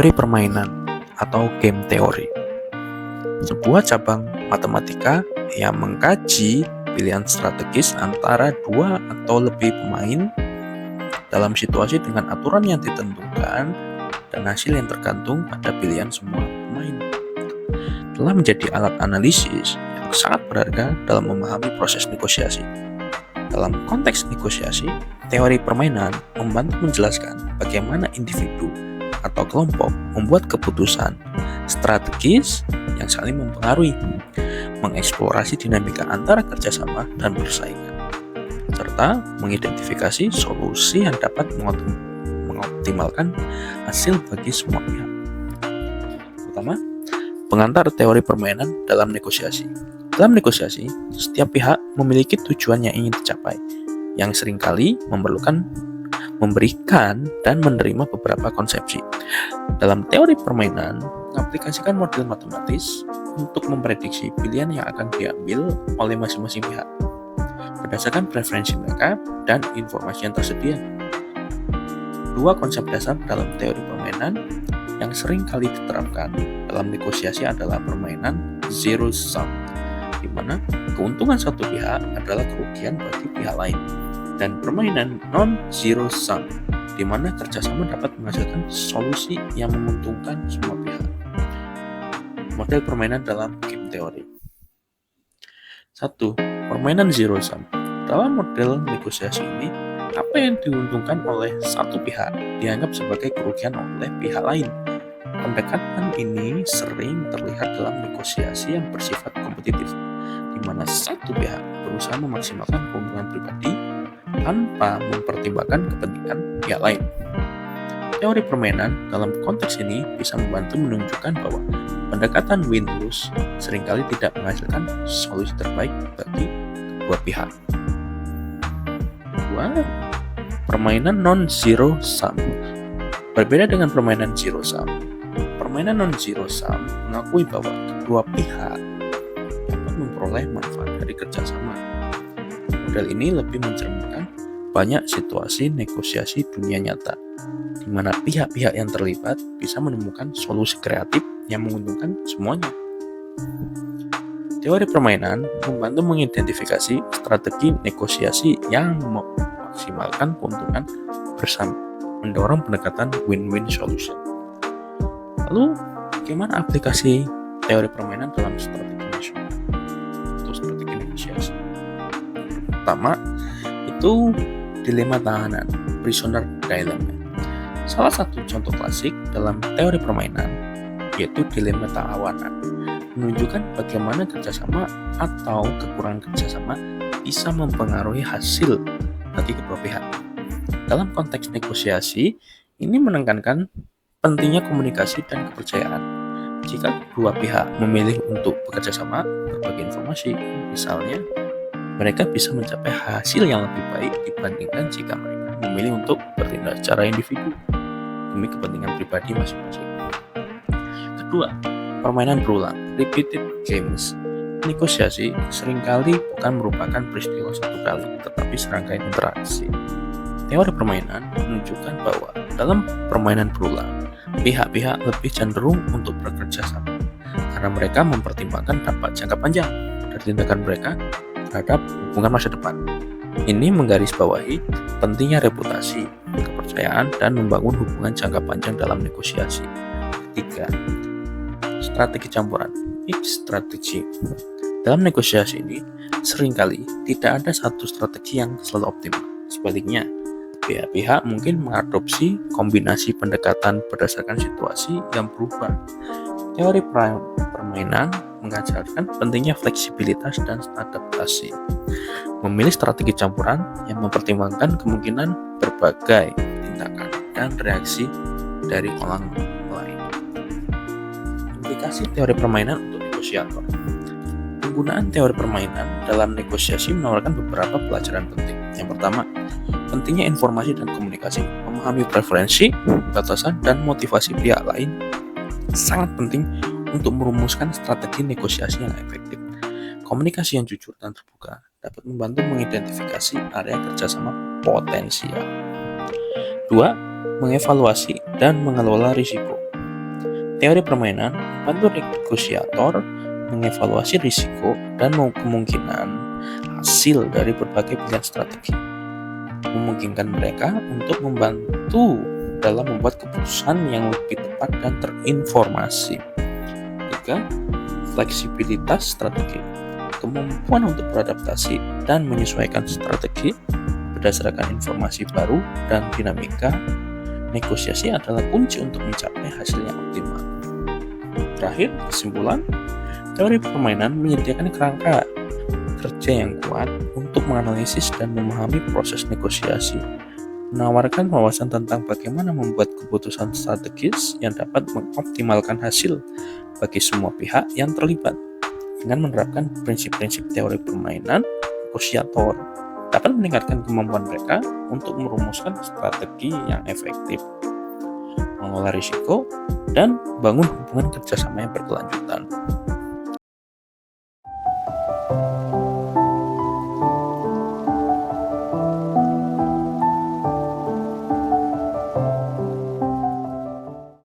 Teori permainan atau game theory, sebuah cabang matematika yang mengkaji pilihan strategis antara dua atau lebih pemain dalam situasi dengan aturan yang ditentukan dan hasil yang tergantung pada pilihan semua pemain. Telah menjadi alat analisis yang sangat berharga dalam memahami proses negosiasi. Dalam konteks negosiasi, teori permainan membantu menjelaskan bagaimana individu atau kelompok membuat keputusan strategis yang saling mempengaruhi, mengeksplorasi dinamika antara kerjasama dan persaingan, serta mengidentifikasi solusi yang dapat mengoptimalkan hasil bagi semua pihak. Pertama, pengantar teori permainan dalam negosiasi. Dalam negosiasi, setiap pihak memiliki tujuan yang ingin dicapai, yang seringkali memberikan dan menerima beberapa konsepsi. Dalam teori permainan, mengaplikasikan model matematis untuk memprediksi pilihan yang akan diambil oleh masing-masing pihak berdasarkan preferensi mereka dan informasi yang tersedia. Dua konsep dasar dalam teori permainan yang sering kali diterapkan dalam negosiasi adalah permainan zero sum, di mana keuntungan satu pihak adalah kerugian bagi pihak lain, dan permainan non-zero sum, di mana kerjasama dapat menghasilkan solusi yang menguntungkan semua pihak. Model permainan dalam game teori. 1. Permainan zero sum. Dalam model negosiasi ini, apa yang diuntungkan oleh satu pihak dianggap sebagai kerugian oleh pihak lain. Pendekatan ini sering terlihat dalam negosiasi yang bersifat kompetitif, di mana satu pihak berusaha memaksimalkan keuntungan pribadi tanpa mempertimbangkan kepentingan pihak lain. Teori permainan dalam konteks ini bisa membantu menunjukkan bahwa pendekatan win-lose seringkali tidak menghasilkan solusi terbaik bagi kedua pihak. Kedua, permainan non-zero sum. Berbeda dengan permainan zero sum, permainan non-zero sum mengakui bahwa kedua pihak dapat memperoleh manfaat dari kerjasama. Model ini lebih mencerminkan banyak situasi negosiasi dunia nyata, di mana pihak-pihak yang terlibat bisa menemukan solusi kreatif yang menguntungkan semuanya. Teori permainan membantu mengidentifikasi strategi negosiasi yang memaksimalkan keuntungan bersama, mendorong pendekatan win-win solution. Lalu, bagaimana aplikasi teori permainan dalam strategi nasional atau strategi negosiasi? Pertama, itu dilema tahanan, prisoner dilemma. Salah satu contoh klasik dalam teori permainan yaitu dilema tahanan, menunjukkan bagaimana kerjasama atau kekurangan kerjasama bisa mempengaruhi hasil bagi kedua pihak. Dalam konteks negosiasi, ini menekankan pentingnya komunikasi dan kepercayaan. Jika kedua pihak memilih untuk bekerja sama, berbagi informasi, misalnya, mereka bisa mencapai hasil yang lebih baik dibandingkan jika mereka memilih untuk bertindak secara individu demi kepentingan pribadi masing-masing. Kedua, permainan berulang, repeated games. Negosiasi seringkali bukan merupakan peristiwa satu kali, tetapi serangkaian interaksi. Teori permainan menunjukkan bahwa dalam permainan berulang, pihak-pihak lebih cenderung untuk bekerja sama karena mereka mempertimbangkan dampak jangka panjang dari tindakan mereka terhadap hubungan masa depan. Ini menggarisbawahi pentingnya reputasi, kepercayaan, dan membangun hubungan jangka panjang dalam negosiasi. Ketiga, strategi campuran, mixed strategy. Dalam negosiasi ini, seringkali tidak ada satu strategi yang selalu optimal. Sebaliknya, pihak-pihak mungkin mengadopsi kombinasi pendekatan berdasarkan situasi yang berubah. Teori permainan mengajarkan pentingnya fleksibilitas dan adaptasi. Memilih strategi campuran yang mempertimbangkan kemungkinan berbagai tindakan dan reaksi dari orang lain. Implikasi teori permainan untuk negosiator. Penggunaan teori permainan dalam negosiasi menawarkan beberapa pelajaran penting. Yang pertama, pentingnya informasi dan komunikasi. Memahami preferensi, batasan, dan motivasi pihak lain sangat penting untuk merumuskan strategi negosiasi yang efektif. Komunikasi yang jujur dan terbuka dapat membantu mengidentifikasi area kerjasama potensial. 2. Mengevaluasi dan mengelola risiko. Teori permainan membantu negosiator mengevaluasi risiko dan kemungkinan hasil dari berbagai pilihan strategi, memungkinkan mereka untuk membantu dalam membuat keputusan yang lebih tepat dan terinformasi. 3. Fleksibilitas strategi, kemampuan untuk beradaptasi dan menyesuaikan strategi berdasarkan informasi baru dan dinamika negosiasi adalah kunci untuk mencapai hasil yang optimal. Terakhir, kesimpulan, teori permainan menyediakan kerangka kerja yang kuat untuk menganalisis dan memahami proses negosiasi, menawarkan wawasan tentang bagaimana membuat keputusan strategis yang dapat mengoptimalkan hasil bagi semua pihak yang terlibat. Dengan menerapkan prinsip-prinsip teori permainan, negosiator dapat meningkatkan kemampuan mereka untuk merumuskan strategi yang efektif, mengelola risiko, dan bangun hubungan kerjasama yang berkelanjutan.